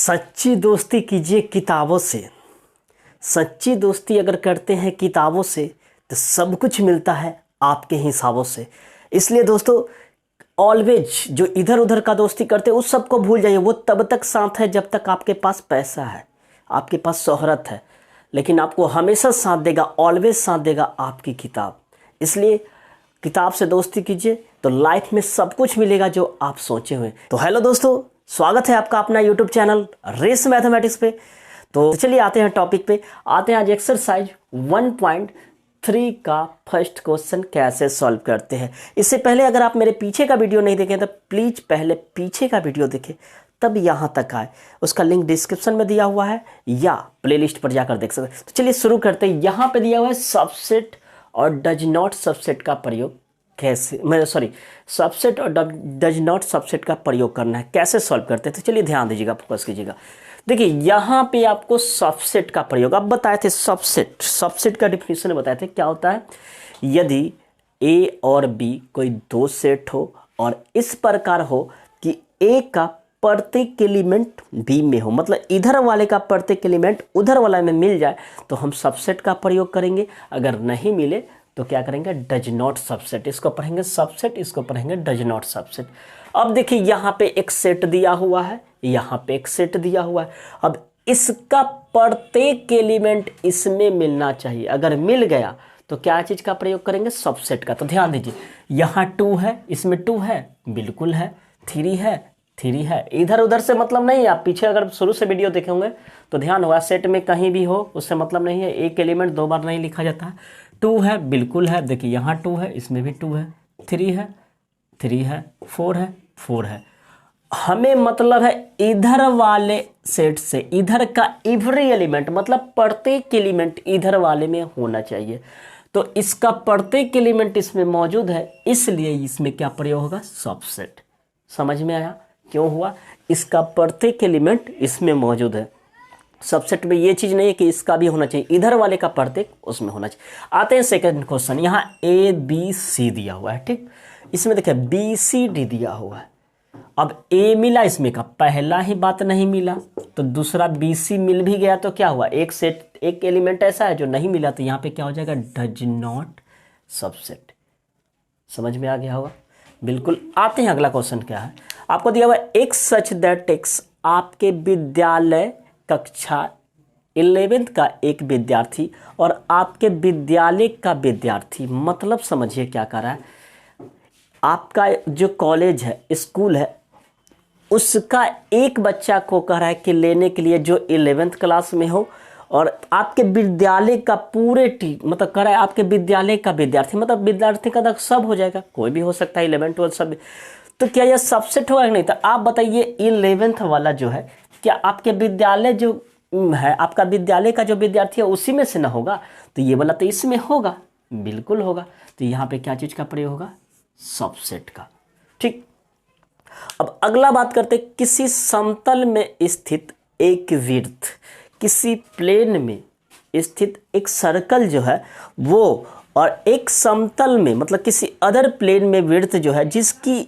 सच्ची दोस्ती कीजिए किताबों से। सच्ची दोस्ती अगर करते हैं किताबों से तो सब कुछ मिलता है आपके हिसाबों से। इसलिए दोस्तों ऑलवेज जो इधर उधर का दोस्ती करते हैं उस सब को भूल जाइए। वो तब तक साथ है जब तक आपके पास पैसा है, आपके पास शोहरत है, लेकिन आपको हमेशा साथ देगा, ऑलवेज साथ देगा आपकी किताब। इसलिए किताब से दोस्ती कीजिए तो लाइफ में सब कुछ मिलेगा जो आप सोचे हुए। तो हेलो दोस्तों, स्वागत है आपका अपना यूट्यूब चैनल रेस मैथमेटिक्स पे। तो चलिए आते हैं टॉपिक पे। आते हैं आज एक्सरसाइज 1.3 का फर्स्ट क्वेश्चन कैसे सॉल्व करते हैं। इससे पहले अगर आप मेरे पीछे का वीडियो नहीं देखें तो प्लीज़ पहले पीछे का वीडियो देखें, तब यहाँ तक आए। उसका लिंक डिस्क्रिप्शन में दिया हुआ है या प्लेलिस्ट पर जाकर देख सकते हैं। तो चलिए शुरू करते हैं। यहाँ पे दिया हुआ है सबसेट और डज नॉट सबसेट का प्रयोग कैसे, सबसेट और डज नॉट सबसेट का प्रयोग करना है, कैसे सॉल्व करते हैं। तो चलिए ध्यान दीजिएगा, फोकस कीजिएगा। देखिए यहाँ पे आपको सबसेट का प्रयोग अब बताए थे। सबसेट का डिफिनीशन बताए थे। क्या होता है? यदि ए और बी कोई दो सेट हो और इस प्रकार हो कि ए का प्रत्येक एलिमेंट बी में हो, मतलब इधर वाले का प्रत्येक एलिमेंट उधर वाला में मिल जाए तो हम सबसेट का प्रयोग करेंगे। अगर नहीं मिले तो क्या करेंगे? Does not subset. इसको पढ़ेंगे सबसेट, इसको पढ़ेंगे डज नॉट सबसेट। अब देखिए यहाँ पे एक सेट दिया हुआ है, यहाँ पे एक सेट दिया हुआ है। अब इसका प्रत्येक एलिमेंट इसमें मिलना चाहिए। अगर मिल गया तो क्या चीज़ का प्रयोग करेंगे? सबसेट का। तो ध्यान दीजिए, यहाँ 2 है, इसमें 2 है, बिल्कुल है। 3 है, 3 है। इधर उधर से मतलब नहीं है। आप पीछे अगर शुरू से वीडियो देखे होंगे तो ध्यान होगा, सेट में कहीं भी हो उससे मतलब नहीं है। एक एलिमेंट 2 बार नहीं लिखा जाता है। 2 है, बिल्कुल है। देखिए यहाँ 2 है, इसमें भी 2 है। 3 है, 3 है। 4 है, 4 है। हमें मतलब है इधर वाले सेट से इधर का एवरी एलिमेंट, मतलब प्रत्येक एलिमेंट इधर वाले में होना चाहिए। तो इसका प्रत्येक एलिमेंट इसमें मौजूद है, इसलिए इसमें क्या प्रयोग होगा? सबसेट। समझ में आया क्यों हुआ? इसका प्रत्येक एलिमेंट इसमें मौजूद है। सबसेट में ये चीज़ नहीं है कि इसका भी होना चाहिए, इधर वाले का प्रत्येक उसमें होना चाहिए। आते हैं सेकंड क्वेश्चन। यहाँ ए बी सी दिया हुआ है, ठीक। इसमें देखिए बी सी डी दिया हुआ है। अब ए मिला, इसमें का पहला ही बात नहीं मिला, तो दूसरा बी सी मिल भी गया तो क्या हुआ? एक सेट, एक एलिमेंट ऐसा है जो नहीं मिला, तो यहाँ पे क्या हो जाएगा? Does not subset. समझ में आ गया होगा? बिल्कुल। आते हैं अगला क्वेश्चन। क्या है? आपको दिया हुआ एक्स सच दैट एक्स, आपके विद्यालय कक्षा 11th का एक विद्यार्थी और आपके विद्यालय का विद्यार्थी, मतलब समझिए क्या कर रहा है। आपका जो कॉलेज है, स्कूल है, उसका एक बच्चा को कह रहा है कि लेने के लिए जो 11th क्लास में हो, और आपके विद्यालय का पूरे मतलब कह रहा है आपके विद्यालय का विद्यार्थी, मतलब विद्यार्थी का तो सब हो जाएगा, कोई भी हो सकता है, 11 12 सब। तो क्या यह सबसेट होगा कि नहीं? तो आप बताइए 11th वाला जो है, क्या आपके विद्यालय जो है, आपका विद्यालय का जो विद्यार्थी है उसी में से ना होगा? तो ये वाला तो इसमें होगा, बिल्कुल होगा। तो यहाँ पे क्या चीज़ का प्रयोग होगा? सबसेट का, ठीक। अब अगला बात करते हैं। किसी समतल में स्थित एक वृत्त, किसी प्लेन में स्थित एक सर्कल जो है वो, और एक समतल में मतलब किसी अदर प्लेन में वृत्त जो है जिसकी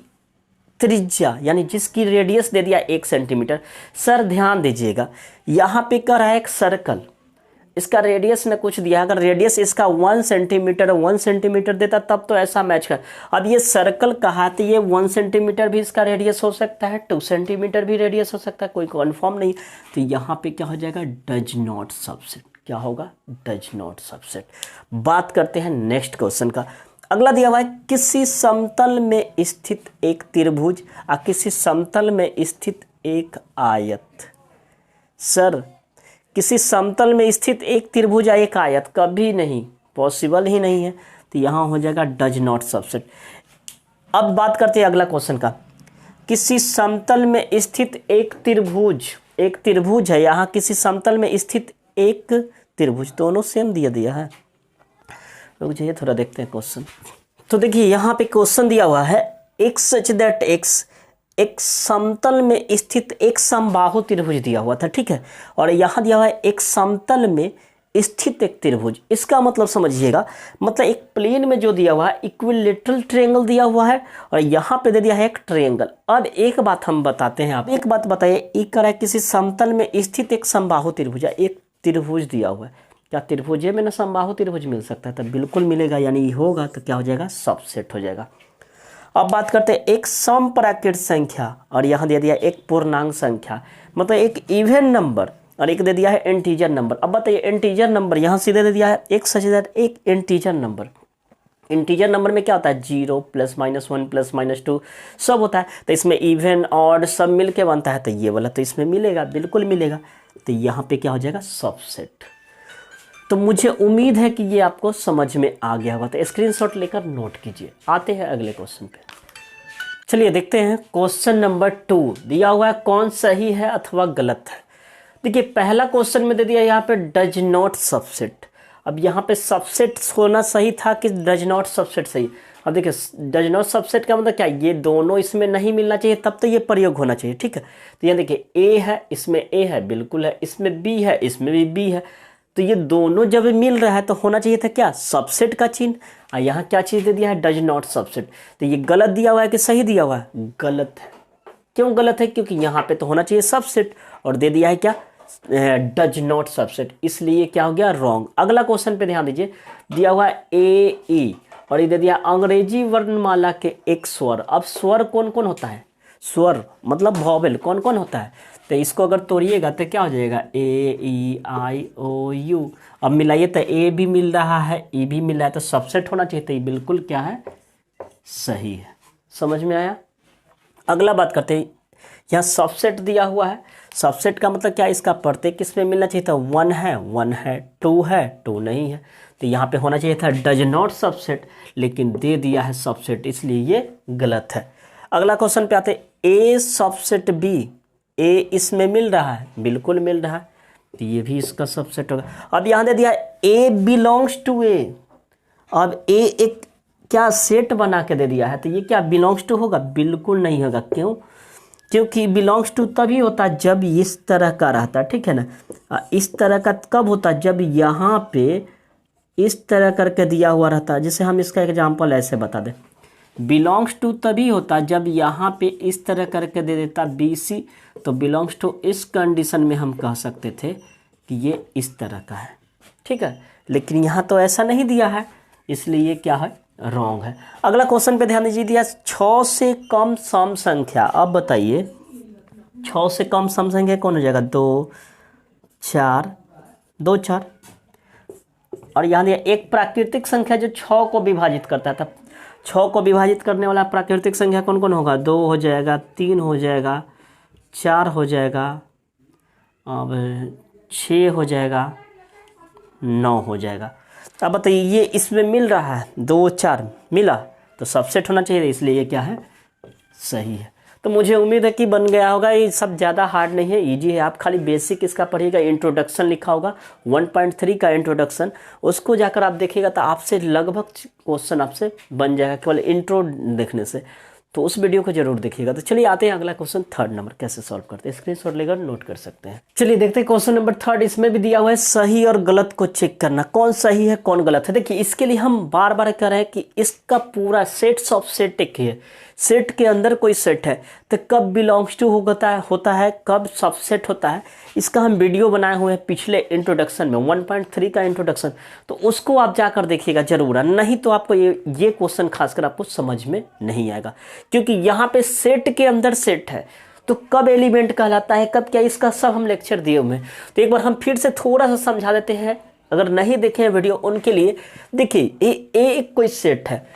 त्रिज्या यानी जिसकी रेडियस दे दिया 1 सेंटीमीटर। सर ध्यान दीजिएगा, यहाँ पे कह रहा है एक सर्कल, इसका रेडियस ने कुछ दिया। अगर रेडियस इसका 1 सेंटीमीटर देता तब तो ऐसा मैच कर। अब ये सर्कल कहा, तो ये 1 सेंटीमीटर भी इसका रेडियस हो सकता है, 2 सेंटीमीटर भी रेडियस हो सकता है, कोई कन्फर्म नहीं। तो यहाँ पे क्या हो जाएगा? Does not subset. क्या होगा? Does not subset. बात करते हैं नेक्स्ट क्वेश्चन का। अगला दिया हुआ है किसी समतल में स्थित एक त्रिभुज और किसी समतल में स्थित एक आयत। सर किसी समतल में स्थित एक त्रिभुज या एक आयत, कभी नहीं, पॉसिबल ही नहीं है। तो यहाँ हो जाएगा डज नॉट सबसेट। अब बात करते हैं अगला क्वेश्चन का। किसी समतल में स्थित एक त्रिभुज है, यहाँ किसी समतल में स्थित एक त्रिभुज, दोनों सेम दिया है। रुक जाइए थोड़ा देखते हैं क्वेश्चन। तो देखिए यहाँ पे क्वेश्चन दिया हुआ है एक्स सच दैट एक्स, एक समतल में स्थित एक समबाहु त्रिभुज दिया हुआ था, ठीक है। और यहाँ दिया हुआ है एक समतल में स्थित एक त्रिभुज। इसका मतलब समझिएगा, मतलब एक प्लेन में जो दिया हुआ है इक्विलेटरल ट्रायंगल दिया हुआ है और यहाँ पे दे दिया है एक ट्रायंगल। अब एक बात हम बताते हैं, आप एक बात बताइए, एक है किसी समतल में स्थित एक समबाहु त्रिभुज, एक त्रिभुज दिया हुआ है, क्या त्रिभुज में ना समबाहु त्रिभुज मिल सकता है? तो बिल्कुल मिलेगा, यानी होगा तो क्या हो जाएगा, सबसेट हो जाएगा। अब बात करते हैं एक समप्राकृत संख्या और यहाँ दे दिया एक पूर्णांक संख्या, मतलब एक इवन नंबर और एक दे दिया है इंटीजर नंबर। अब बताइए इंटीजर नंबर यहाँ सीधे दे दिया है एक सच एक इंटीजर नंबर। इंटीजर नंबर में क्या होता है, 0 +-1 +-2 सब होता है, तो इसमें इवन ऑड सब मिल के बनता है, तो ये वाला तो इसमें मिलेगा, बिल्कुल मिलेगा। तो यहाँ पे क्या हो जाएगा, सबसेट। तो मुझे उम्मीद है कि ये आपको समझ में आ गया होगा, तो स्क्रीनशॉट लेकर नोट कीजिए। आते हैं अगले क्वेश्चन पे। चलिए देखते हैं क्वेश्चन नंबर 2 दिया हुआ है, कौन सही है अथवा गलत है। देखिए पहला क्वेश्चन में दे दिया यहाँ पे डज नॉट सबसेट। अब यहाँ पे सबसेट होना सही था कि डज नॉट सबसेट सही? अब देखिए डज नॉट सबसेट का मतलब क्या, ये दोनों इसमें नहीं मिलना चाहिए तब तो ये प्रयोग होना चाहिए, ठीक है। तो यहाँ देखिए ए है, इसमें ए है, बिल्कुल है, इसमें बी है, इसमें भी बी है, तो ये दोनों जब मिल रहा है तो होना चाहिए था क्या, सबसेट का चिन्ह। और यहाँ क्या चीज़ दे दिया है, डज नॉट सबसेट। तो ये गलत दिया हुआ है कि सही दिया हुआ है, गलत है। क्यों गलत है, क्योंकि यहाँ पे तो होना चाहिए सबसेट और दे दिया है क्या, डज नॉट सबसेट, इसलिए क्या हो गया, रॉन्ग। अगला क्वेश्चन पे ध्यान दीजिए, दिया हुआ है ए ई और ये दे दिया अंग्रेजी वर्णमाला के एक स्वर। अब स्वर कौन कौन होता है, स्वर मतलब वॉवेल कौन कौन होता है, तो इसको अगर तोड़िएगा तो क्या हो जाएगा, ए ई आई ओ यू। अब मिलाइए तो ए भी मिल रहा है, ई भी मिल रहा है, तो सबसेट होना चाहिए, तो ये बिल्कुल क्या है, सही है। समझ में आया। अगला बात करते हैं, यहाँ सबसेट दिया हुआ है, सबसेट का मतलब क्या, इसका प्रत्येक किस में मिलना चाहिए था, 1 है 1 है, 2 है 2 नहीं है, तो यहाँ पे होना चाहिए था डज नॉट सबसेट, लेकिन दे दिया है सबसेट, इसलिए ये गलत है। अगला क्वेश्चन पे आते हैं, ए सबसेट बी, ए इसमें मिल रहा है, बिल्कुल मिल रहा है, तो ये भी इसका सबसेट होगा। अब यहाँ दे दिया ए बिलोंग्स टू ए, अब ए एक क्या सेट बना के दे दिया है, तो ये क्या बिलोंग्स टू होगा, बिल्कुल नहीं होगा। क्यों, क्योंकि बिलोंग्स टू तभी होता है जब इस तरह का रहता है, ठीक है ना। इस तरह का कब होता है, जब यहाँ पे इस तरह करके दिया हुआ रहता है। जैसे हम इसका एग्जांपल ऐसे बता दें, बिलोंग्स टू तभी होता है जब यहाँ पे इस तरह करके दे देता BC, तो बिलोंग्स टू इस कंडीशन में हम कह सकते थे कि ये इस तरह का है, ठीक है। लेकिन यहाँ तो ऐसा नहीं दिया है, इसलिए ये क्या है, रॉन्ग है। अगला क्वेश्चन पे ध्यान दीजिए, दिया 6 से कम सम संख्या। अब बताइए 6 से कम सम संख्या कौन हो जाएगा, 2 4 2 4। और यहाँ दिया एक प्राकृतिक संख्या जो 6 को विभाजित करता है, तब 6 को विभाजित करने वाला प्राकृतिक संख्या कौन कौन होगा, 2 हो जाएगा, 3 हो जाएगा, 4 हो जाएगा, अब 6 हो जाएगा, 9 हो जाएगा। अब बताइए ये इसमें मिल रहा है, 2 4 मिला, तो सबसेट होना चाहिए, इसलिए ये क्या है, सही है। तो मुझे उम्मीद है कि बन गया होगा। ये सब ज़्यादा हार्ड नहीं है, इजी है। आप खाली बेसिक इसका पढ़िएगा, इंट्रोडक्शन लिखा होगा 1.3 का इंट्रोडक्शन, उसको जाकर आप देखिएगा तो आपसे लगभग क्वेश्चन आपसे बन जाएगा केवल इंट्रो देखने से। तो उस वीडियो को जरूर देखिएगा। तो चलिए आते हैं अगला क्वेश्चन, 3rd नंबर कैसे सॉल्व करते हैं, स्क्रीनशॉट लेकर नोट कर सकते हैं। चलिए देखते हैं क्वेश्चन नंबर 3rd। इसमें भी दिया हुआ है सही और गलत को चेक करना, कौन सही है कौन गलत है। देखिए इसके लिए हम बार बार कह रहे हैं कि इसका पूरा सेट्स ऑफ सेट एक ही है, सेट के अंदर कोई सेट है तो कब बिलोंग्स टू होता है कब सबसेट होता है, इसका हम वीडियो बनाए हुए हैं पिछले इंट्रोडक्शन में 1.3 का इंट्रोडक्शन, तो उसको आप जाकर देखिएगा जरूर, नहीं तो आपको ये क्वेश्चन खासकर आपको समझ में नहीं आएगा। क्योंकि यहाँ पे सेट के अंदर सेट है तो कब एलिमेंट कहलाता है कब क्या, इसका सब हम लेक्चर दिए हुए हैं। तो एक बार हम फिर से थोड़ा सा समझा देते हैं, अगर नहीं देखे वीडियो उनके लिए। देखिए एक कोई सेट है,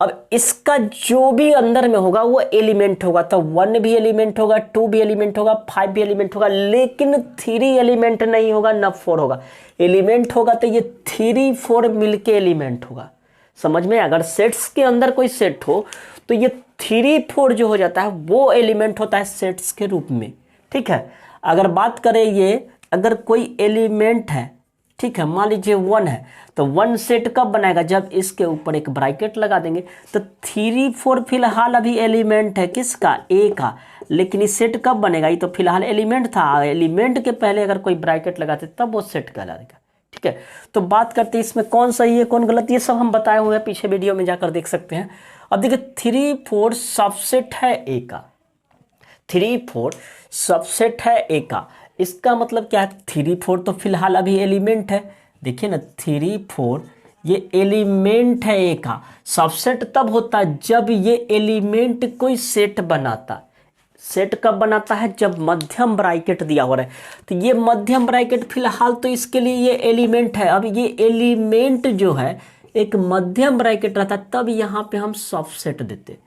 अब इसका जो भी अंदर में होगा वो एलिमेंट होगा, तो 1 भी एलिमेंट होगा, 2 भी एलिमेंट होगा, 5 भी एलिमेंट होगा, लेकिन 3 एलिमेंट नहीं होगा, न 4 होगा। एलिमेंट होगा तो ये 3 4 मिलके एलिमेंट होगा। समझ में, अगर सेट्स के अंदर कोई सेट हो तो ये 3 4 जो हो जाता है वो एलिमेंट होता है सेट्स के रूप में, ठीक है। अगर बात करें ये, अगर कोई एलिमेंट है, ठीक है, मान लीजिए 1 है, तो 1 सेट कब बनाएगा, जब इसके ऊपर एक ब्रैकेट लगा देंगे। तो 3 4 फिलहाल अभी एलिमेंट है किसका, ए का, लेकिन इस सेट कब बनेगा, ये तो फिलहाल एलिमेंट था, एलिमेंट के पहले अगर कोई ब्रैकेट लगाते तब वो सेट कहलाएगा, ठीक है। तो बात करते हैं इसमें कौन सही है कौन गलत, ये सब हम बताए हुए हैं, पीछे वीडियो में जाकर देख सकते हैं। अब देखिए 3 4 सबसेट है ए का, 3 4 सबसेट है ए का, इसका मतलब क्या है, 3 4 तो फिलहाल अभी एलिमेंट है, देखिए ना 3 4 ये एलिमेंट है ए का। सबसेट तब होता है जब ये एलिमेंट कोई सेट बनाता है। सेट कब बनाता है, जब मध्यम ब्रैकेट दिया हो रहा है। तो ये मध्यम ब्रैकेट फिलहाल तो इसके लिए ये एलिमेंट है। अब ये एलिमेंट जो है एक मध्यम ब्रैकेट रहता है, तब यहाँ पे हम सबसेट देते,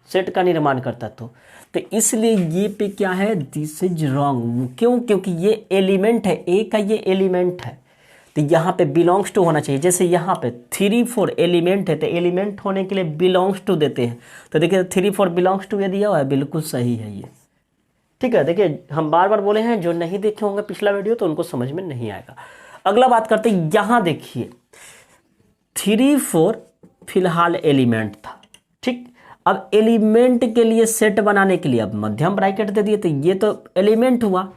सेट का निर्माण करता। तो इसलिए ये पे क्या है, दिस इज रॉन्ग। क्यों, क्योंकि ये एलिमेंट है ए का, ये एलिमेंट है, तो यहाँ पे बिलोंग्स टू होना चाहिए। जैसे यहाँ पे 3 4 एलिमेंट है, तो एलिमेंट होने के लिए बिलोंग्स टू देते हैं। तो देखिए 3 4 बिलोंग्स टू ये दिया हुआ है, बिल्कुल सही है ये, ठीक है। देखिए हम बार बार बोले हैं, जो नहीं देखे होंगे पिछला वीडियो तो उनको समझ में नहीं आएगा। अगला बात करते हैं, यहाँ देखिए 3 4 फिलहाल एलिमेंट था, ठीक। अब एलिमेंट के लिए सेट बनाने के लिए अब मध्यम ब्रैकेट दे दिए, तो ये तो एलिमेंट हुआ,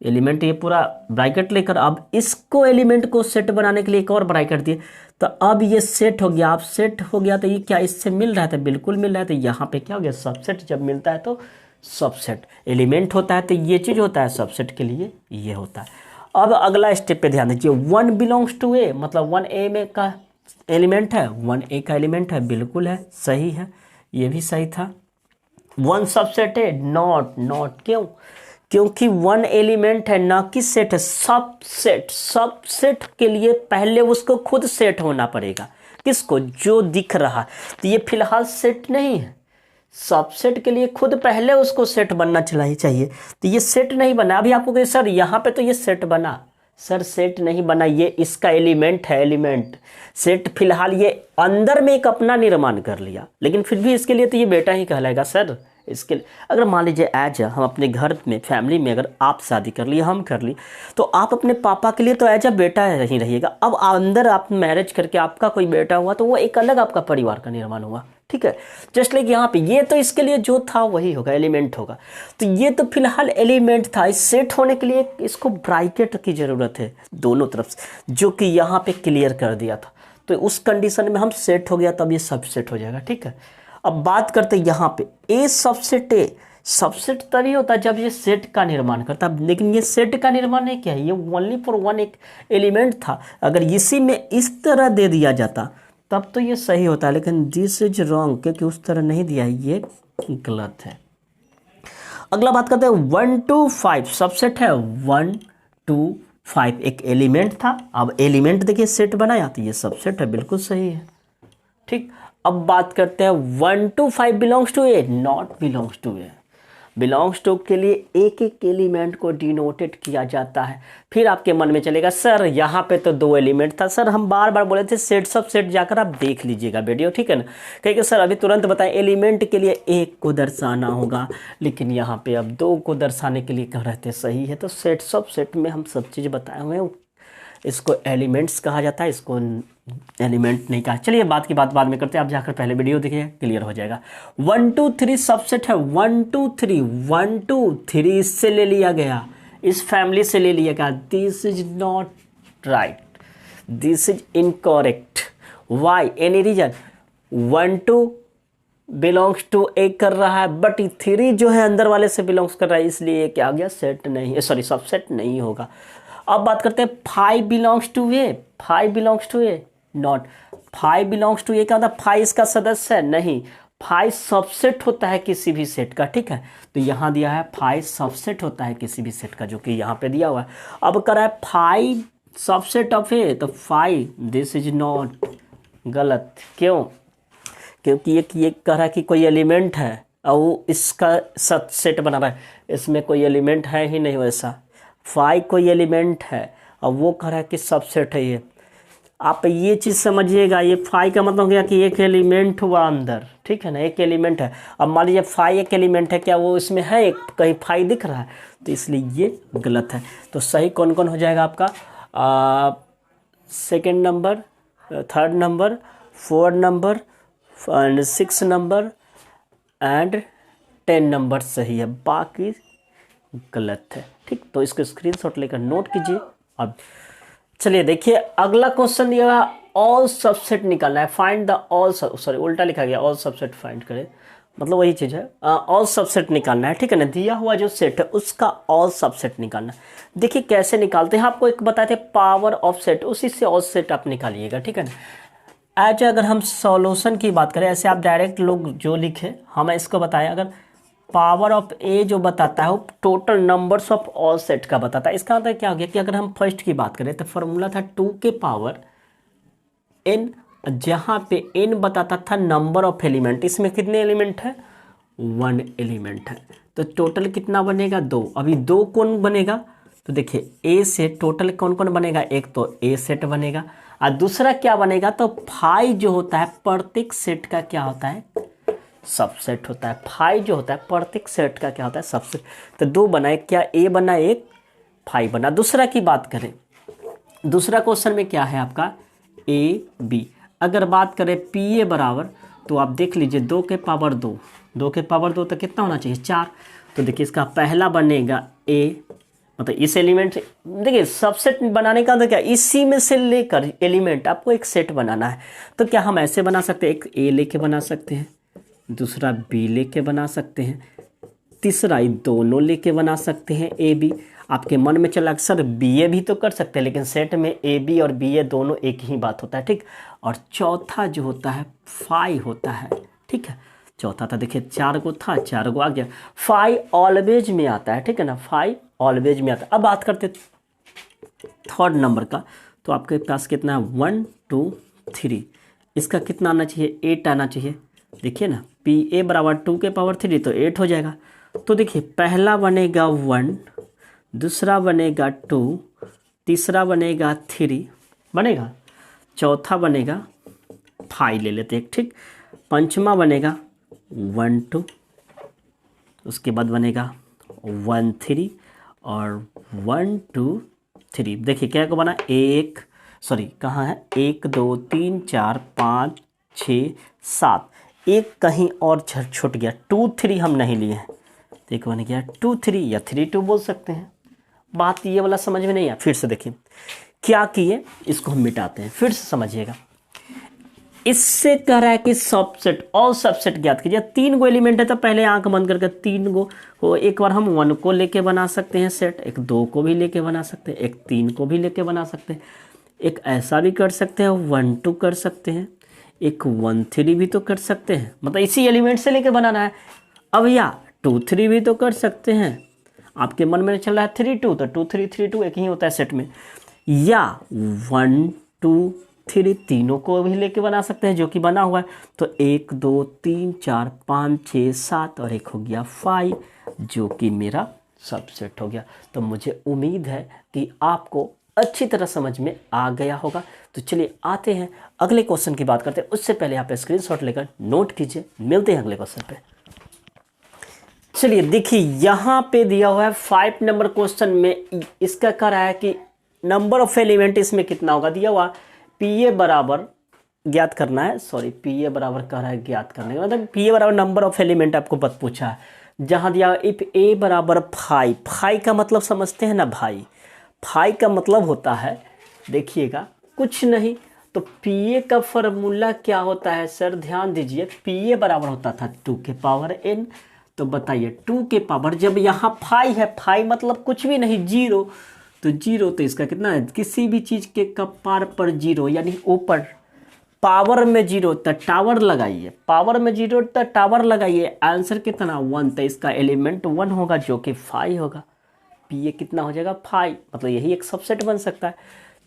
एलिमेंट ये पूरा ब्रैकेट लेकर अब इसको एलिमेंट को सेट बनाने के लिए एक और ब्रैकेट दिए, तो अब ये सेट हो गया। अब सेट हो गया तो ये क्या इससे मिल रहा था, बिल्कुल मिल रहा है। तो यहाँ पे क्या हो गया, सबसेट जब मिलता है तो सबसेट, एलिमेंट होता है तो ये चीज़ होता है, सबसेट के लिए ये होता है। अब अगला स्टेप पे ध्यान दीजिए, 1 बिलोंग्स टू ए, मतलब 1 ए में का एलिमेंट है, 1 ए का एलिमेंट है, बिल्कुल है, सही है, ये भी सही था। 1 सबसेट है, नॉट, क्यों, क्योंकि 1 एलिमेंट है ना कि सेट है। सबसेट के लिए पहले उसको खुद सेट होना पड़ेगा, किसको, जो दिख रहा, तो ये फिलहाल सेट नहीं है। सबसेट के लिए खुद पहले उसको सेट बनना चाहिए, तो ये सेट नहीं बना। अभी आपको कहे सर यहाँ पे तो ये सेट बना, सर सेट नहीं बना, ये इसका एलिमेंट है, एलिमेंट सेट फिलहाल ये अंदर में एक अपना निर्माण कर लिया, लेकिन फिर भी इसके लिए तो ये बेटा ही कहलाएगा सर। इसके अगर मान लीजिए एज हम अपने घर में फैमिली में अगर आप शादी कर लिए, हम कर लिए, तो आप अपने पापा के लिए तो एज अ बेटा ही रहिएगा। अब अंदर आप मैरिज करके आपका कोई बेटा हुआ तो वो एक अलग आपका परिवार का निर्माण हुआ, ठीक है। जस्ट लाइक यहाँ पे ये तो इसके लिए जो था वही होगा, एलिमेंट होगा। तो ये तो फिलहाल एलिमेंट था, इस सेट होने के लिए इसको ब्रैकेट की ज़रूरत है दोनों तरफ से, जो कि यहाँ पे क्लियर कर दिया था। तो उस कंडीशन में हम सेट हो गया, तब ये सबसेट हो जाएगा, ठीक है। अब बात करते हैं यहाँ पे ए सबसेट, ए सबसेट तभी होता है जब ये सेट का निर्माण करता है, लेकिन ये सेट का निर्माण नहीं किया है, ये ओनली फॉर 1 एक एलिमेंट था। अगर इसी में इस तरह दे दिया जाता तब तो ये सही होता है, लेकिन दिस इज रॉन्ग, क्योंकि उस तरह नहीं दिया है, ये गलत है। अगला बात करते हैं 1 2 5 सबसेट है, 1 2 5 एक एलिमेंट था। अब एलिमेंट देखिए सेट बनाया तो ये सबसेट है, बिल्कुल सही है, ठीक। अब बात करते हैं 1 2 5 belongs to A, not belongs to A. Belongs to के लिए एक एक एलिमेंट को डिनोटेड किया जाता है। फिर आपके मन में चलेगा सर यहाँ पे तो 2 एलिमेंट था, सर हम बार बार बोले थे सेट सबसेट, जाकर आप देख लीजिएगा वीडियो, ठीक है ना। कहेंगे सर अभी तुरंत बताएं, एलिमेंट के लिए 1 को दर्शाना होगा, लेकिन यहाँ पे अब 2 को दर्शाने के लिए कह रहे थे, सही है। तो सेट सबसेट में हम सब चीज़ बताए हुए हैं, इसको एलिमेंट्स कहा जाता है, इसको एलिमेंट नहीं कहा। चलिए बात की बात बाद में करते हैं, आप जाकर पहले वीडियो देखिए, क्लियर हो जाएगा। 1 2 3 सबसेट है, 1 2 3 1 2 3 इससे ले लिया गया, इस फैमिली से ले लिया गया। This is not right, this is incorrect. Why, any reason? 1 2 belongs to A कर रहा है, बट 3 जो है अंदर वाले से बिलोंग्स कर रहा है, इसलिए क्या आ गया, सेट नहीं, सॉरी सबसेट नहीं होगा। अब बात करते हैं 5 belongs to A, 5 belongs to A, not. 5 belongs to A क्या होता है, 5 इसका सदस्य है, नहीं। 5 सबसेट होता है किसी भी सेट का, ठीक है। तो यहाँ दिया है 5 सबसेट होता है किसी भी सेट का, जो कि यहाँ पे दिया हुआ है। अब कर रहा है 5 सबसेट ऑफ ए, तो 5, दिस इज नॉट, गलत। क्यों, क्योंकि ये कह रहा है कि कोई एलिमेंट है और वो इसका सेट बना रहा है, इसमें कोई एलिमेंट है ही नहीं वैसा। 5 कोई एलिमेंट है और वो कह रहा है कि सबसेट है ये। आप ये चीज़ समझिएगा, ये 5 का मतलब हो गया कि एक एलिमेंट हुआ अंदर, ठीक है ना, एक एलिमेंट है। अब मान लीजिए 5 एक एलिमेंट है, क्या वो इसमें है एक, कहीं 5 दिख रहा है, तो इसलिए ये गलत है। तो सही कौन कौन हो जाएगा आपका, 2nd number, 3rd number, 4th number and 6 number and 10 number सही है, बाकी गलत है, ठीक। तो इसको स्क्रीनशॉट लेकर नोट कीजिए। अब चलिए देखिए अगला क्वेश्चन दिया हुआ ऑल सबसेट निकालना है, फाइंड द ऑल, सॉरी उल्टा लिखा गया, ऑल सबसेट फाइंड करें, मतलब वही चीज़ है, ऑल सबसेट निकालना है, ठीक है ना। दिया हुआ जो सेट है उसका ऑल सबसेट निकालना है। देखिए कैसे निकालते हैं, आपको एक बताए थे पावर ऑफ सेट, उसी से ऑल सेट आप निकालिएगा, ठीक है ना। एज अगर हम सॉल्यूशन की बात करें, ऐसे आप डायरेक्ट लोग जो लिखे हमें इसको बताएं, अगर पावर ऑफ ए जो बताता है वो total numbers of all set का बताता है। इसका मतलब क्या हो गया कि अगर हम फर्स्ट की बात करें तो फॉर्मूला था 2 के पावर n, जहाँ पे n बताता था नंबर ऑफ एलिमेंट, इसमें कितने एलिमेंट है, 1 एलिमेंट है, तो टोटल कितना बनेगा 2। अभी 2 कौन बनेगा, तो देखिए ए से टोटल कौन कौन बनेगा, एक तो ए सेट बनेगा और दूसरा क्या बनेगा, तो फाइव जो होता है प्रत्येक सेट का क्या होता है, सबसेट होता है। फाइव जो होता है प्रत्येक सेट का क्या होता है, सबसेट। तो 2 बना, एक क्या ए बना, एक 5 बना। दूसरा की बात करें, दूसरा क्वेश्चन में क्या है आपका ए बी। अगर बात करें पी ए बराबर, तो आप देख लीजिए 2 के पावर 2, 2 के पावर 2 तो कितना होना चाहिए 4। तो देखिए इसका पहला बनेगा ए, मतलब इस एलिमेंट से, देखिए सबसेट बनाने का तो क्या, इसी में से लेकर एलिमेंट आपको एक सेट बनाना है। तो क्या हम ऐसे बना सकते हैं, एक ए लेके बना सकते हैं, दूसरा बी लेके बना सकते हैं, तीसरा ये दोनों लेके बना सकते हैं ए बी। आपके मन में चला सर बी ए भी तो कर सकते हैं, लेकिन सेट में ए बी और बी ए दोनों एक ही बात होता है, ठीक। और चौथा जो होता है 5 होता है, ठीक है। चौथा था देखिए 4 को था, 4 को आ गया, 5 ऑलवेज में आता है, ठीक है ना, 5 ऑलवेज में आता है। अब बात करते थर्ड नंबर का, तो आपके पास कितना है 1 2 3, इसका कितना आना चाहिए 8 आना चाहिए। देखिए ना पी ए बराबर 2 के पावर 3 तो 8 हो जाएगा। तो देखिए पहला बनेगा 1, दूसरा बनेगा 2, तीसरा बनेगा 3 बनेगा, चौथा बनेगा 5 ले लेते हैं, ठीक। पंचमा बनेगा 1 2, उसके बाद बनेगा 1 3 और 1 2 3। देखिए क्या को बना, एक सॉरी कहाँ है, 1 2 3 4 5 6 7, एक कहीं और छूट गया, 2 3 हम नहीं लिए हैं, तो एक बन गया 2 3 या 3 2 बोल सकते हैं। बात ये वाला समझ में नहीं आया, फिर से देखिए क्या किए, इसको हम मिटाते हैं, फिर से समझिएगा। इससे कह रहा है कि सबसेट, ऑल सबसेट ज्ञात कीजिए। 3 गो एलिमेंट है तो पहले आंख बंद करके 3 गो को, एक बार हम 1 को लेके बना सकते हैं सेट, एक 2 को भी लेके बना सकते हैं, एक 3 को भी लेके बना सकते हैं, एक ऐसा भी कर सकते हैं 1 2 कर सकते हैं, एक 1 3 भी तो कर सकते हैं, मतलब इसी एलिमेंट से लेके बनाना है। अब या 2 3 भी तो कर सकते हैं, आपके मन में चल रहा है 3 2, तो 2 3 3 2 एक ही होता है सेट में, या 1 2 3 तीनों को भी लेके बना सकते हैं जो कि बना हुआ है। तो 1 2 3 4 5 6 7 और एक हो गया 5 जो कि मेरा सबसेट हो गया। तो मुझे उम्मीद है कि आपको अच्छी तरह समझ में आ गया होगा। तो चलिए आते हैं अगले क्वेश्चन की बात करते हैं, उससे पहले आप स्क्रीनशॉट लेकर नोट कीजिए। मिलते हैं अगले क्वेश्चन पे। चलिए देखिए यहाँ पे दिया हुआ है 5 नंबर क्वेश्चन में, इसका कह रहा है कि नंबर ऑफ एलिमेंट इसमें कितना होगा, दिया हुआ पी ए बराबर ज्ञात करना है, सॉरी पी ए बराबर कह रहा है ज्ञात करने का, मतलब पी ए बराबर नंबर ऑफ एलिमेंट आपको बत पूछा है, जहाँ दिया इफ ए बराबर 5, 5 का मतलब समझते हैं ना भाई, 5 का मतलब होता है, देखिएगा कुछ नहीं, तो पी ए का फॉर्मूला क्या होता है सर, ध्यान दीजिए, पी ए बराबर होता था 2 के पावर n। तो बताइए 2 के पावर, जब यहाँ 5 है, 5 मतलब कुछ भी नहीं 0, तो 0 तो इसका कितना है, किसी भी चीज़ के कपार पर 0 यानी ऊपर पावर में 0, तो टावर लगाइए, पावर में 0 तो टावर लगाइए, आंसर कितना 1, तो इसका एलिमेंट 1 होगा जो कि 5 होगा। पी ए कितना हो जाएगा 5, मतलब यही एक सबसेट बन सकता है।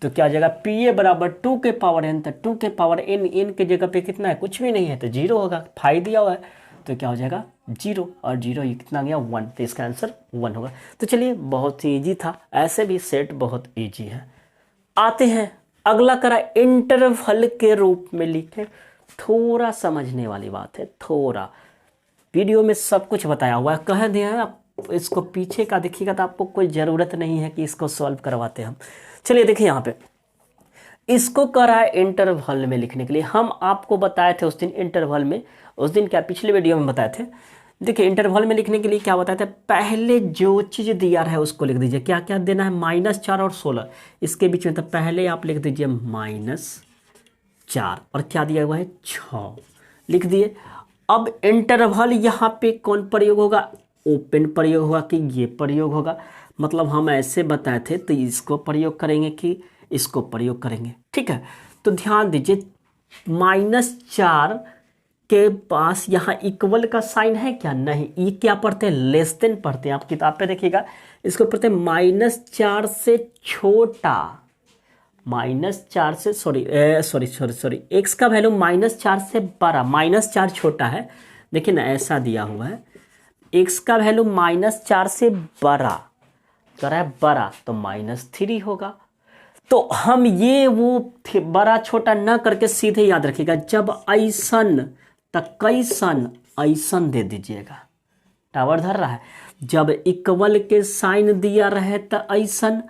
तो क्या हो जाएगा पी ए बराबर 2 के पावर n, तो 2 के पावर n के जगह पे कितना है, कुछ भी नहीं है, तो 0 होगा, 5 दिया हुआ है, तो क्या हो जाएगा 0 और 0 ये कितना गया 1, तो इसका आंसर 1 होगा। तो चलिए बहुत ही ईजी था, ऐसे भी सेट बहुत ईजी है। आते हैं अगला करा इंटरवल के रूप में लिखे, थोड़ा समझने वाली बात है, थोड़ा वीडियो में सब कुछ बताया हुआ है, कह दिया है, आप इसको पीछे का देखिएगा तो आपको कोई ज़रूरत नहीं है कि इसको सॉल्व करवाते हम। चलिए देखिए यहाँ पे इसको करा है इंटरवल में लिखने के लिए, हम आपको बताए थे उस दिन इंटरवल में, उस दिन क्या पिछले वीडियो में बताए थे, देखिए इंटरवल में लिखने के लिए क्या बताते हैं, पहले जो चीज़ दिया है उसको लिख दीजिए। क्या क्या देना है, -4 और 16 इसके बीच में, तो पहले आप लिख दीजिए -4 और क्या दिया हुआ है 6 लिख दिए। अब इंटरवल यहाँ पे कौन प्रयोग होगा, ओपन प्रयोग होगा कि ये प्रयोग होगा, मतलब हम ऐसे बताए थे तो इसको प्रयोग करेंगे कि इसको प्रयोग करेंगे, ठीक है। तो ध्यान दीजिए -4 के पास यहाँ इक्वल का साइन है क्या, नहीं, ये क्या पढ़ते हैं, लेस देन पढ़ते हैं। आप किताब पे देखिएगा इसको पढ़ते हैं -4 से छोटा, -4 से सॉरी एक्स का वैल्यू -4 से बड़ा, -4 छोटा है, देखिए ना ऐसा दिया हुआ है, एक्स का वैल्यू -4 से बड़ा कर है बड़ा तो -3 होगा। तो हम ये वो बड़ा छोटा ना करके सीधे याद रखिएगा, जब ऐसन तक कैसन ऐसन दे दीजिएगा, टावर धर रहा है, जब इक्वल के साइन दिया रहे तो ऐसन,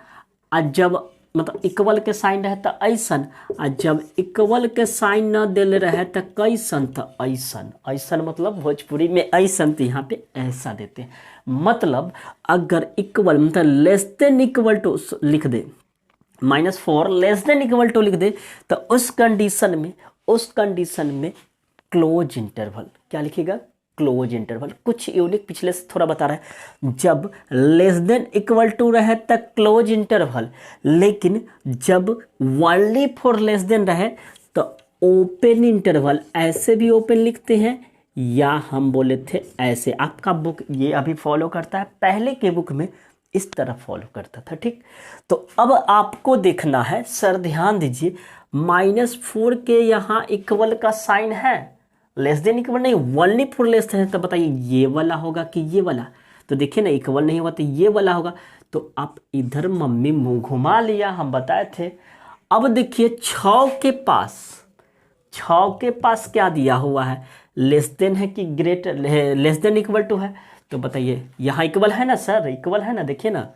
और जब मतलब इक्वल के साइन रहे तो ऐसन, और जब इक्वल के साइन न दे रहे तो कैसन तो ऐसन। ऐसन मतलब भोजपुरी में ऐसन, तो यहाँ पे ऐसा देते हैं। मतलब अगर इक्वल मतलब लेस देन इक्वल टू लिख दे, -4 लेस देन इक्वल टू लिख दे, तो उस कंडीशन में क्लोज इंटरवल क्या लिखिएगा, क्लोज इंटरवल। कुछ यूनिक पिछले से थोड़ा बता रहा है, जब लेस देन इक्वल टू रहे तक क्लोज इंटरवल, लेकिन जब ओनली फॉर लेस देन रहे तो ओपन इंटरवल। ऐसे भी ओपन लिखते हैं या हम बोले थे ऐसे, आपका बुक ये अभी फॉलो करता है, पहले के बुक में इस तरह फॉलो करता था, ठीक। तो अब आपको देखना है, सर ध्यान दीजिए, -4 के यहाँ इक्वल का साइन है, लेस देन इक्वल नहीं, ओनली फॉर लेस देन, तो बताइए ये वाला होगा कि ये वाला, तो देखिए ना इक्वल नहीं होगा तो ये वाला होगा। तो आप इधर मम्मी मुंह घुमा लिया, हम बताए थे। अब देखिए 6 के पास क्या दिया हुआ है, लेस देन है कि greater, less than equal to है, तो बताइए यहाँ इक्वल है ना सर, इक्वल है ना, देखिए ना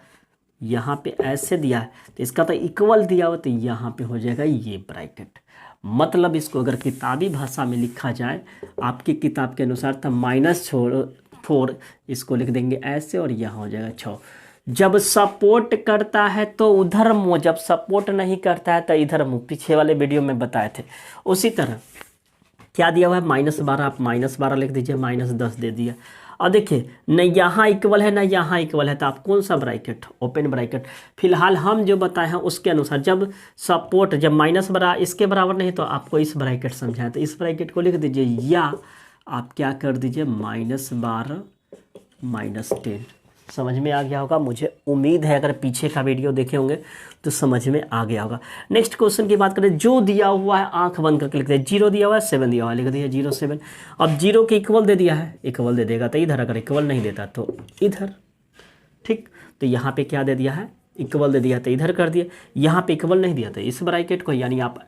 यहाँ पे ऐसे दिया है तो इसका तो इक्वल दिया हुआ, तो यहाँ पे हो जाएगा ये ब्रैकेट। मतलब इसको अगर किताबी भाषा में लिखा जाए आपकी किताब के अनुसार, तो -4 इसको लिख देंगे ऐसे, और यहाँ हो जाएगा 6। जब सपोर्ट करता है तो उधर मुँह, जब सपोर्ट नहीं करता है तो इधर मुँह, पीछे वाले वीडियो में बताए थे। उसी तरह क्या दिया हुआ है, -12, आप -12 लिख दीजिए, -10 दे दिया। और देखिए न यहाँ इक्वल है ना यहाँ इक्वल है, तो आप कौन सा ब्रैकेट, ओपन ब्रैकेट। फिलहाल हम जो बताए हैं उसके अनुसार, जब सपोर्ट, जब माइनस बरा इसके बराबर नहीं तो आपको इस ब्रैकेट समझाया, तो इस ब्रैकेट को लिख दीजिए, या आप क्या कर दीजिए -12 -10। समझ में आ गया होगा, मुझे उम्मीद है अगर पीछे का वीडियो देखे होंगे तो समझ में आ गया होगा। नेक्स्ट क्वेश्चन की बात करें, जो दिया हुआ है आंख बंद करके लिख दिया, 0 दिया हुआ है 7 दिया हुआ है, लिख दिया 0 7। अब 0 के इक्वल दे दिया है, इक्वल दे देगा तो इधर, अगर इक्वल नहीं देता तो इधर, ठीक। तो यहाँ पे क्या दे दिया है, इक्वल दे दिया तो इधर कर दिया, यहाँ पे इक्वल नहीं दिया तो इस ब्रैकेट को, यानी आप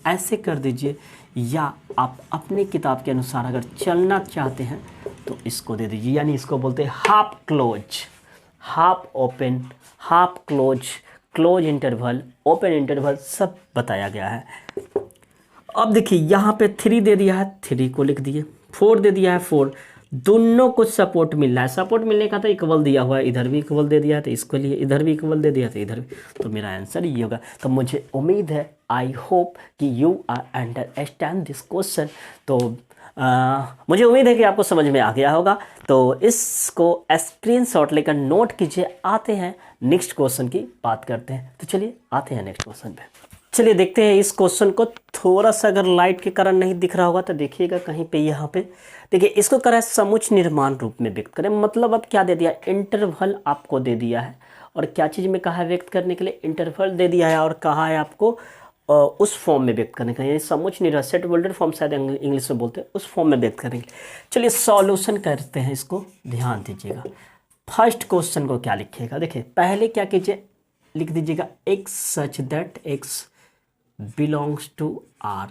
ऐसे कर दीजिए, या आप अपने किताब के अनुसार अगर चलना चाहते हैं तो इसको दे दीजिए, यानी इसको बोलते हैं half close, half open, half close, close interval, open interval, सब बताया गया है। अब देखिए यहाँ पे 3 दे दिया है, 3 को लिख दिए, 4 दे दिया है 4, दोनों को सपोर्ट मिल रहा है, सपोर्ट मिलने का तो इक्वल दिया हुआ है, इधर भी इक्वल दे दिया है तो इसके लिए इधर भी इक्वल दे दिया तो इधर भी, तो मेरा आंसर ये होगा। तो मुझे उम्मीद है, आई होप कि you are understand this question. तो मुझे उम्मीद है कि आपको समझ में आ गया होगा। तो इसको स्क्रीनशॉट लेकर नोट कीजिए। आते हैं नेक्स्ट क्वेश्चन की बात करते हैं। तो चलिए आते हैं नेक्स्ट क्वेश्चन पे। चलिए देखते हैं इस क्वेश्चन को। थोड़ा सा अगर लाइट के कारण नहीं दिख रहा होगा तो देखिएगा कहीं पे, यहाँ पे देखिए, इसको करें समुच्च निर्माण रूप में व्यक्त करें। मतलब अब क्या दे दिया, इंटरवल आपको दे दिया है, और क्या चीज़ में कहा है व्यक्त करने के लिए, इंटरवल दे दिया है, और कहा है आपको उस फॉर्म में व्यक्त करने का, यानी समुच्च निर्माण, सेट बोल्डेड फॉर्म शायद इंग्लिश में बोलते हैं, उस फॉर्म में व्यक्त करेंगे। चलिए सॉल्यूशन करते हैं इसको, ध्यान दीजिएगा। फर्स्ट क्वेश्चन को क्या लिखिएगा, देखिए पहले क्या कीजिए, लिख दीजिएगा x such that x belongs to r।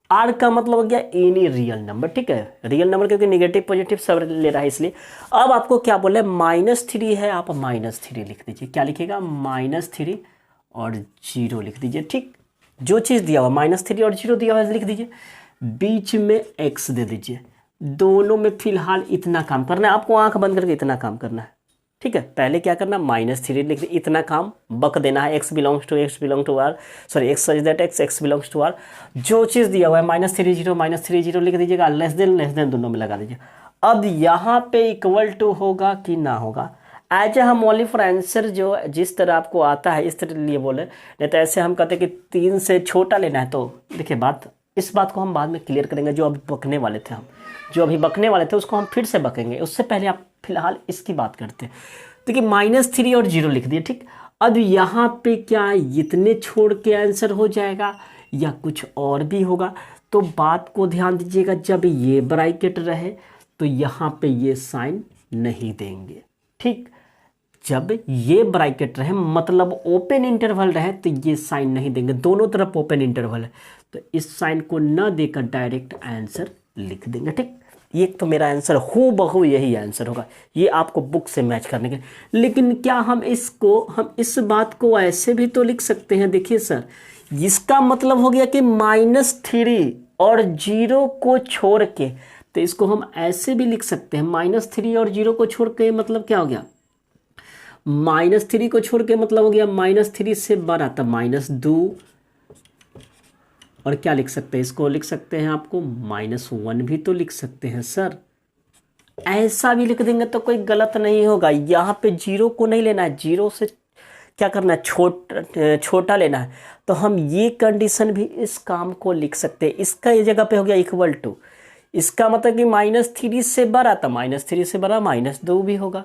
r का मतलब हो गया एनी रियल नंबर, ठीक है, रियल नंबर क्योंकि नेगेटिव पॉजिटिव सब ले रहा है इसलिए। अब आपको क्या बोले, -3 है, आप -3 लिख दीजिए। क्या लिखिएगा, -3 और 0 लिख दीजिए, ठीक। जो चीज़ दिया हुआ -3 और 0 दिया हुआ लिख दीजिए। बीच में x दे दीजिए, दोनों में फिलहाल इतना काम करना है आपको, आंख बंद करके इतना काम करना है, ठीक है। पहले क्या करना, -3 लिख दे, इतना काम बक देना है, x belongs to R, sorry x such that x belongs to R. जो चीज़ दिया हुआ है -30 लिख दीजिएगा, लेस देन दोनों में लगा दीजिए। अब यहाँ पे इक्वल टू होगा कि ना होगा, एज हम ओनली फॉर आंसर जो जिस तरह आपको आता है इस तरह लिए बोले, नहीं तो ऐसे हम कहते हैं कि 3 से छोटा लेना है। तो देखिए इस बात को हम बाद में क्लियर करेंगे, जो अभी बकने वाले थे उसको हम फिर से बकेंगे, उससे पहले आप फिलहाल इसकी बात करते हैं। देखिए -3 और 0 लिख दिए, ठीक। अब यहाँ पे क्या इतने छोड़ के आंसर हो जाएगा या कुछ और भी होगा, तो बात को ध्यान दीजिएगा। जब ये ब्रैकेट रहे तो यहाँ पे ये साइन नहीं देंगे, ठीक। जब ये ब्रैकेट रहे मतलब ओपन इंटरवल रहे तो ये साइन नहीं देंगे, दोनों तरफ ओपन इंटरवल है तो इस साइन को न देकर डायरेक्ट आंसर लिख देंगे, ठीक। ये तो मेरा आंसर हूबहू यही आंसर होगा, ये आपको बुक से मैच करने के। लेकिन क्या हम इस बात को ऐसे भी तो लिख सकते हैं, देखिए सर, इसका मतलब हो गया कि -3 और 0 को छोड़ के, तो इसको हम ऐसे भी लिख सकते हैं, -3 और 0 को छोड़ के मतलब क्या हो गया, -3 को छोड़ के मतलब हो गया -3 से बड़ा, तब -2, और क्या लिख सकते हैं, इसको लिख सकते हैं आपको -1 भी तो लिख सकते हैं सर। ऐसा भी लिख देंगे तो कोई गलत नहीं होगा। यहाँ पे 0 को नहीं लेना है, 0 से क्या करना है, छोटा लेना है। तो हम ये कंडीशन भी इस काम को लिख सकते हैं। इसका ये जगह पे हो गया इक्वल टू, इसका मतलब कि -3 से बड़ा, तो -3 से बड़ा -2 भी होगा।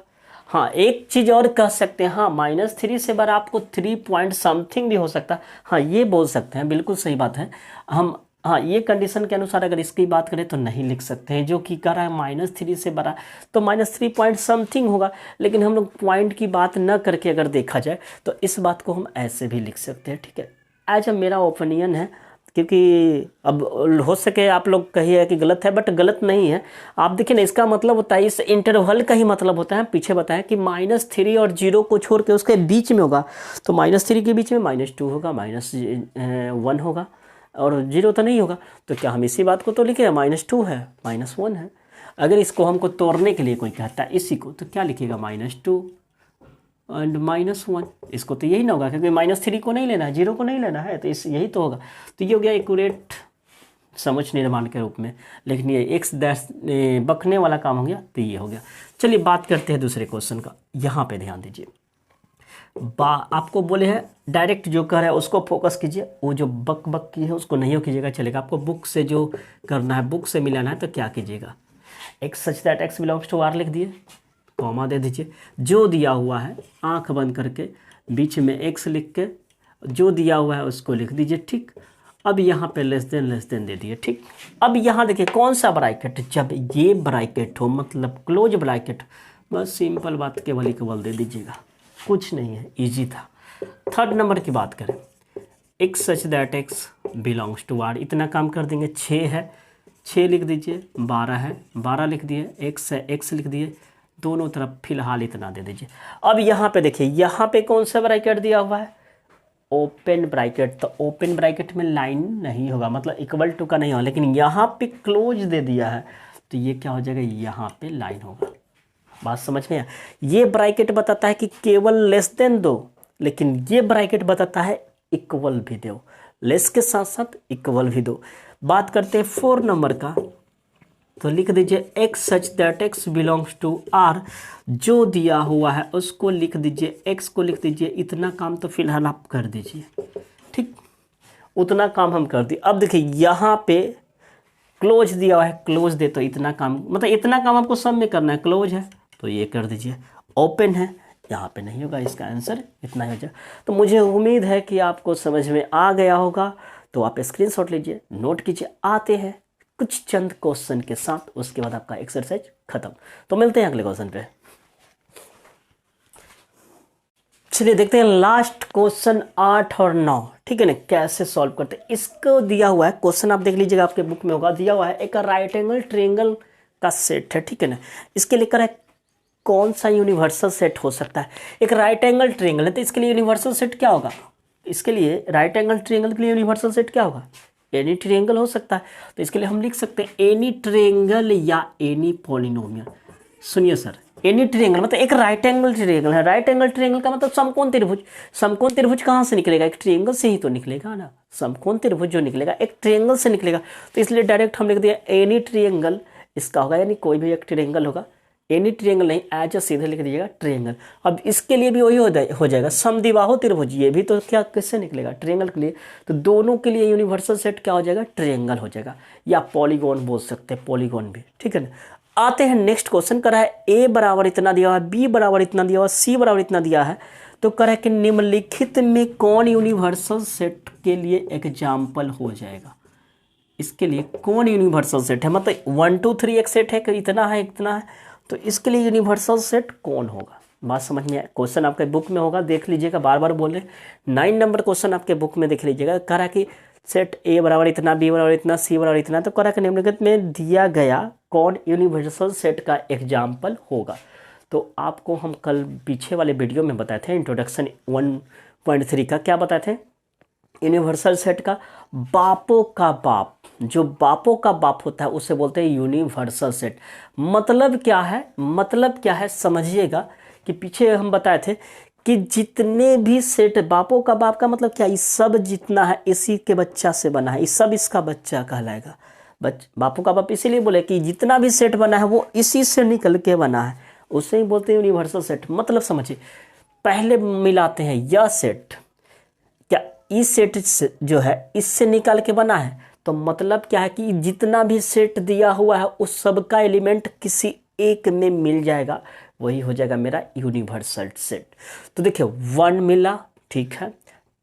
हाँ, एक चीज़ और कह सकते हैं, हाँ -3 से बड़ा आपको 3 पॉइंट समथिंग भी हो सकता है, हाँ ये बोल सकते हैं, बिल्कुल सही बात है। हम हाँ ये कंडीशन के अनुसार अगर इसकी बात करें तो नहीं लिख सकते हैं, जो कि कर रहा है -3 से बड़ा तो -3 पॉइंट समथिंग होगा। लेकिन हम लोग पॉइंट की बात न करके अगर देखा जाए तो इस बात को हम ऐसे भी लिख सकते हैं, ठीक है। एज मेरा ओपिनियन है, क्योंकि अब हो सके आप लोग कहिए कि गलत है, बट गलत नहीं है। आप देखिए ना, इसका मतलब होता है, इस इंटरवल का ही मतलब होता है, पीछे बताया कि -3 और 0 को छोड़ के उसके बीच में होगा, तो -3 के बीच में -2 होगा, -1 होगा, और 0 तो नहीं होगा। तो क्या हम इसी बात को तो लिखे, -2 है, -1 है। अगर इसको हमको तोड़ने के लिए कोई कहता है इसी को, तो क्या लिखेगा, -2 एंड -1। इसको तो यही ना होगा, क्योंकि -3 को नहीं लेना है, 0 को नहीं लेना है, तो यही तो होगा। तो ये हो गया एक्यूरेट समझ निर्माण के रूप में। लेकिन ये एक्स डैश बकने वाला काम हो गया, तो ये हो गया। चलिए बात करते हैं दूसरे क्वेश्चन का। यहाँ पे ध्यान दीजिए, आपको बोले हैं डायरेक्ट जो कर है उसको फोकस कीजिए, वो जो बक की है उसको नहीं कीजिएगा, चलेगा। आपको बुक से जो करना है, बुक से मिलाना है, तो क्या कीजिएगा, x such that x belongs to R लिख दिए, कॉमा दे दीजिए। जो दिया हुआ है आंख बंद करके बीच में एक्स लिख के जो दिया हुआ है उसको लिख दीजिए, ठीक। अब यहाँ पे लेस देन दे दिए, ठीक। अब यहाँ देखिए कौन सा ब्रैकेट, जब ये ब्रैकेट हो मतलब क्लोज ब्रैकेट, बस सिंपल बात केवल इक्वल दे दीजिएगा, कुछ नहीं है, इजी था। थर्ड नंबर की बात करें, x such that x belongs to R, इतना काम कर देंगे। 6 है, 6 लिख दीजिए, 12 है, 12 लिख दिए, एक्स है, एक्स लिख दिए, दोनों तरफ फिलहाल इतना दे दीजिए। अब यहाँ पे देखिए, यहाँ पे कौन सा ब्रैकेट दिया हुआ है, ओपन ब्रैकेट, तो ओपन ब्रैकेट में लाइन नहीं होगा, मतलब इक्वल टू का नहीं होगा। लेकिन यहाँ पे क्लोज दे दिया है तो ये क्या हो जाएगा, यहाँ पे लाइन होगा। बात समझ में आया। ये ब्रैकेट बताता है कि केवल लेस देन दो, लेकिन ये ब्रैकेट बताता है इक्वल भी दो, लेस के साथ साथ इक्वल भी दो। बात करते हैं 4 नंबर का, तो लिख दीजिए x such that x belongs to R, जो दिया हुआ है उसको लिख दीजिए, एक्स को लिख दीजिए। इतना काम तो फिलहाल आप कर दीजिए, ठीक, उतना काम हम कर दिए। अब देखिए यहाँ पे क्लोज दिया हुआ है, क्लोज दे तो इतना काम, मतलब इतना काम आपको सब में करना है। क्लोज है तो ये कर दीजिए, ओपन है यहाँ पे नहीं होगा, इसका आंसर इतना ही हो जाए। तो मुझे उम्मीद है कि आपको समझ में आ गया होगा, तो आप स्क्रीनशॉट लीजिए, नोट कीजिए। आते हैं कुछ चंद क्वेश्चन के साथ, उसके बाद आपका एक्सरसाइज खत्म। तो मिलते हैं अगले क्वेश्चन पे। चलिए देखते हैं लास्ट क्वेश्चन 8 और 9, ठीक है ना, कैसे सॉल्व करते हैं। इसको दिया हुआ है क्वेश्चन, आप देख लीजिएगा, आपके बुक में होगा, दिया हुआ है एक राइट एंगल ट्रायंगल का सेट है, ठीक है ना। इसके लेकर है कौन सा यूनिवर्सल सेट हो सकता है। एक राइट एंगल ट्रायंगल है, तो इसके लिए यूनिवर्सल सेट क्या होगा, इसके लिए राइट एंगल ट्रायंगल के लिए यूनिवर्सल सेट क्या होगा, एनी ट्रायंगल हो सकता है। तो इसके लिए हम लिख सकते हैं एनी ट्रायंगल या एनी पॉलिनोमियल। सुनिए सर, एनी ट्रायंगल मतलब एक राइट एंगल ट्रायंगल है। राइट एंगल ट्रायंगल का मतलब समकोण त्रिभुज। समकोण त्रिभुज कहाँ से निकलेगा? एक ट्रायंगल से ही तो निकलेगा ना। समकोण त्रिभुज जो निकलेगा एक ट्रायंगल से निकलेगा। तो इसलिए डायरेक्ट हम लिख दिया एनी ट्रायंगल इसका होगा, यानी कोई भी एक ट्रायंगल होगा। एनी ट्रायंगल नहीं, एज सीधे लिख दीजिएगा ट्रायंगल। अब इसके लिए भी वही हो जाएगा समद्विबाहु त्रिभुज। ये भी तो क्या किससे निकलेगा? ट्रायंगल के लिए। तो दोनों के लिए यूनिवर्सल सेट क्या हो जाएगा? ट्रायंगल हो जाएगा, या पॉलीगॉन बोल सकते हैं, पॉलीगॉन भी, ठीक है ना। आते हैं नेक्स्ट क्वेश्चन। करा है ए बराबर इतना दिया हुआ है, बी बराबर इतना दिया हुआ है, सी बराबर इतना दिया है। तो करा है कि निम्नलिखित में कौन यूनिवर्सल सेट के लिए एग्जाम्पल हो जाएगा? इसके लिए कौन यूनिवर्सल सेट है? मतलब 1 2 3 एक सेट है कि इतना है इतना है, तो इसके लिए यूनिवर्सल सेट कौन होगा? बात समझ में आए? क्वेश्चन आपके बुक में होगा, देख लीजिएगा, बार बार बोल रहे 9 नंबर क्वेश्चन आपके बुक में देख लीजिएगा। करा कि सेट ए बराबर इतना, बी बराबर इतना, सी बराबर इतना। तो करा कि निम्नलिखित में दिया गया कौन यूनिवर्सल सेट का एग्जाम्पल होगा? तो आपको हम कल पीछे वाले वीडियो में बताए थे, इंट्रोडक्शन 1.3 का क्या बताए थे? यूनिवर्सल सेट का बापों का बाप, जो बापों का बाप होता है उसे बोलते हैं यूनिवर्सल सेट। मतलब क्या है? मतलब क्या है समझिएगा कि पीछे हम बताए थे कि जितने भी सेट, बापों का बाप का मतलब क्या? इस सब जितना है इसी के बच्चा से बना है, इस सब इसका बच्चा कहलाएगा। बापों का बाप इसीलिए बोले कि जितना भी सेट बना है वो इसी से निकल के बना है, उसे ही बोलते हैं यूनिवर्सल सेट। मतलब समझिए, पहले मिलाते हैं यह सेट, क्या इस सेट जो है इससे निकाल के बना है। तो मतलब क्या है कि जितना भी सेट दिया हुआ है उस सब का एलिमेंट किसी एक में मिल जाएगा, वही हो जाएगा मेरा यूनिवर्सल सेट। तो देखिए 1 मिला, ठीक है,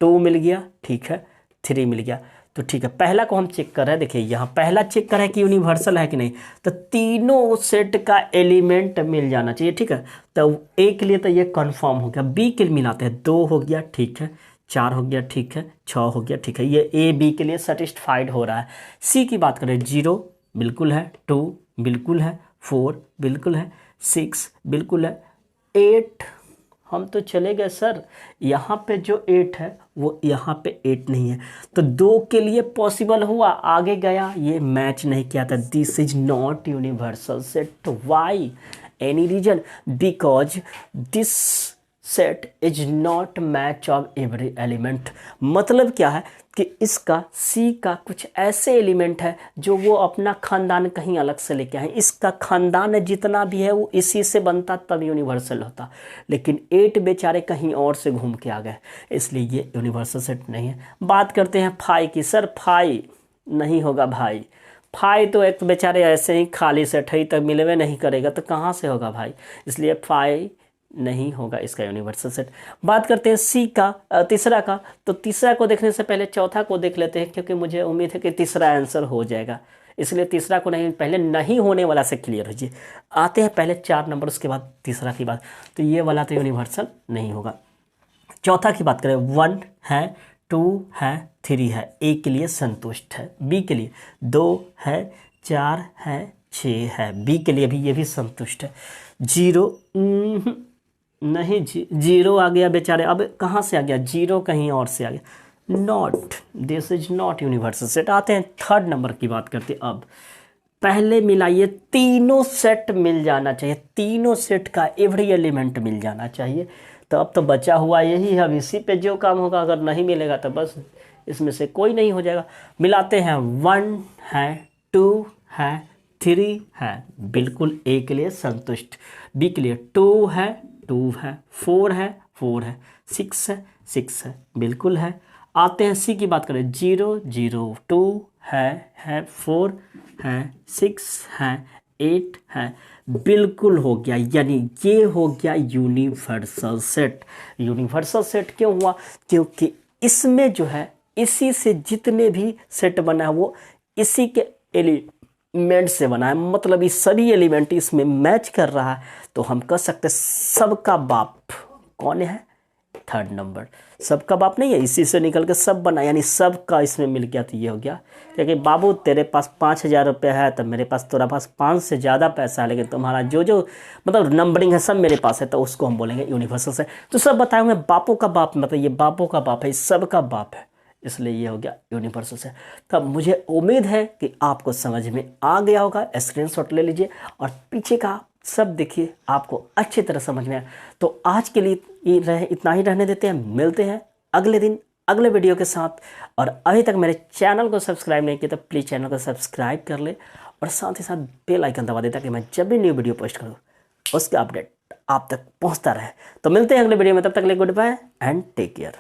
2 मिल गया, ठीक है, 3 मिल गया, तो ठीक है। पहला को हम चेक कर रहे हैं, देखिए यहाँ पहला चेक कर रहे हैं कि यूनिवर्सल है कि नहीं। तो तीनों सेट का एलिमेंट मिल जाना चाहिए, ठीक है। तो ए के लिए तो ये कंफर्म हो गया। बी के लिए मिलाते हैं, 2 हो गया, ठीक है, 4 हो गया, ठीक है, 6 हो गया, ठीक है, ये ए बी के लिए सेटिस्फाइड हो रहा है। सी की बात करें, 0 बिल्कुल है, 2 बिल्कुल है, 4 बिल्कुल है, 6 बिल्कुल है, 8 हम तो चले गए सर, यहाँ पे जो 8 है वो यहाँ पे 8 नहीं है। तो 2 के लिए पॉसिबल हुआ, आगे गया, ये मैच नहीं किया था। This is not universal set. Why? Any reason? Because this set is not match of every element. मतलब क्या है कि इसका सी का कुछ ऐसे एलिमेंट है जो वो अपना खानदान कहीं अलग से लेके आए। इसका खानदान जितना भी है वो इसी से बनता, तब यूनिवर्सल होता। लेकिन 8 बेचारे कहीं और से घूम के आ गए, इसलिए ये यूनिवर्सल सेट नहीं है। बात करते हैं फाई की। सर फाई नहीं होगा भाई, फाई तो एक बेचारे ऐसे ही खाली सेट है, तक मिलवे नहीं करेगा, तो कहाँ से होगा भाई? इसलिए फाई नहीं होगा इसका यूनिवर्सल सेट। बात करते हैं सी का, तीसरा का। तो तीसरा को देखने से पहले चौथा को देख लेते हैं, क्योंकि मुझे उम्मीद है कि तीसरा आंसर हो जाएगा, इसलिए तीसरा को नहीं, पहले नहीं होने वाला से क्लियर कीजिए। आते हैं पहले 4 नंबर, उसके बाद तीसरा की बात। तो ये वाला तो यूनिवर्सल नहीं होगा। चौथा की बात करें, 1 है, 2 है, 3 है, ए के लिए संतुष्ट है। बी के लिए 2 है, 4 है, 6 है, बी के लिए भी ये भी संतुष्ट है। 0 नहीं, 0 आ गया बेचारे। अब कहाँ से आ गया? 0 कहीं और से आ गया। Not, this is not universal set. आते हैं 3rd नंबर की बात करते हैं। अब पहले मिलाइए, तीनों सेट मिल जाना चाहिए, तीनों सेट का एवरी एलिमेंट मिल जाना चाहिए। तो अब तो बचा हुआ यही है, अब इसी पे जो काम होगा। अगर नहीं मिलेगा तो बस इसमें से कोई नहीं हो जाएगा। मिलाते हैं, 1 है, 2 है, 3 है, बिल्कुल ए के लिए संतुष्ट। बी के लिए 2 है, 2 है, 4 है, 4 है, 6 है, 6 है, बिल्कुल है। आते हैं सी की बात करें, 0 0 2 है, 4 है, 6 है, 8 है, बिल्कुल हो गया। यानी ये हो गया यूनिवर्सल सेट। यूनिवर्सल सेट क्यों हुआ? क्योंकि इसमें जो है इसी से जितने भी सेट बना है वो इसी के एलिमेंट से बना है। मतलब ये सभी एलिमेंट इसमें मैच कर रहा है, तो हम कह सकते हैं सबका बाप कौन है? 3rd number. सबका बाप नहीं है, इसी से निकल के सब बना, यानी सबका इसमें मिल गया। तो ये हो गया, क्योंकि बाबू तेरे पास 5000 रुपये है, तो मेरे पास, तेरा पास 5 से ज़्यादा पैसा है, लेकिन तुम्हारा जो जो मतलब नंबरिंग है सब मेरे पास है, तो उसको हम बोलेंगे यूनिवर्सल से। तो सब बताए हुए बापों का बाप, मतलब ये बापों का बाप है, सबका बाप है, इसलिए ये हो गया यूनिवर्सल से। तब मुझे उम्मीद है कि आपको समझ में आ गया होगा। स्क्रीनशॉट ले लीजिए और पीछे का सब देखिए, आपको अच्छी तरह समझ में आया। तो आज के लिए इतना ही रहने देते हैं, मिलते हैं अगले दिन अगले वीडियो के साथ। और अभी तक मेरे चैनल को सब्सक्राइब नहीं किया तो प्लीज़ चैनल को सब्सक्राइब कर ले और साथ ही साथ बेल आइकन दबा दे ताकि मैं जब भी न्यू वीडियो पोस्ट करूँ उसका अपडेट आप तक पहुँचता रहे। तो मिलते हैं अगले वीडियो में, तब तक के लिए good bye and take care.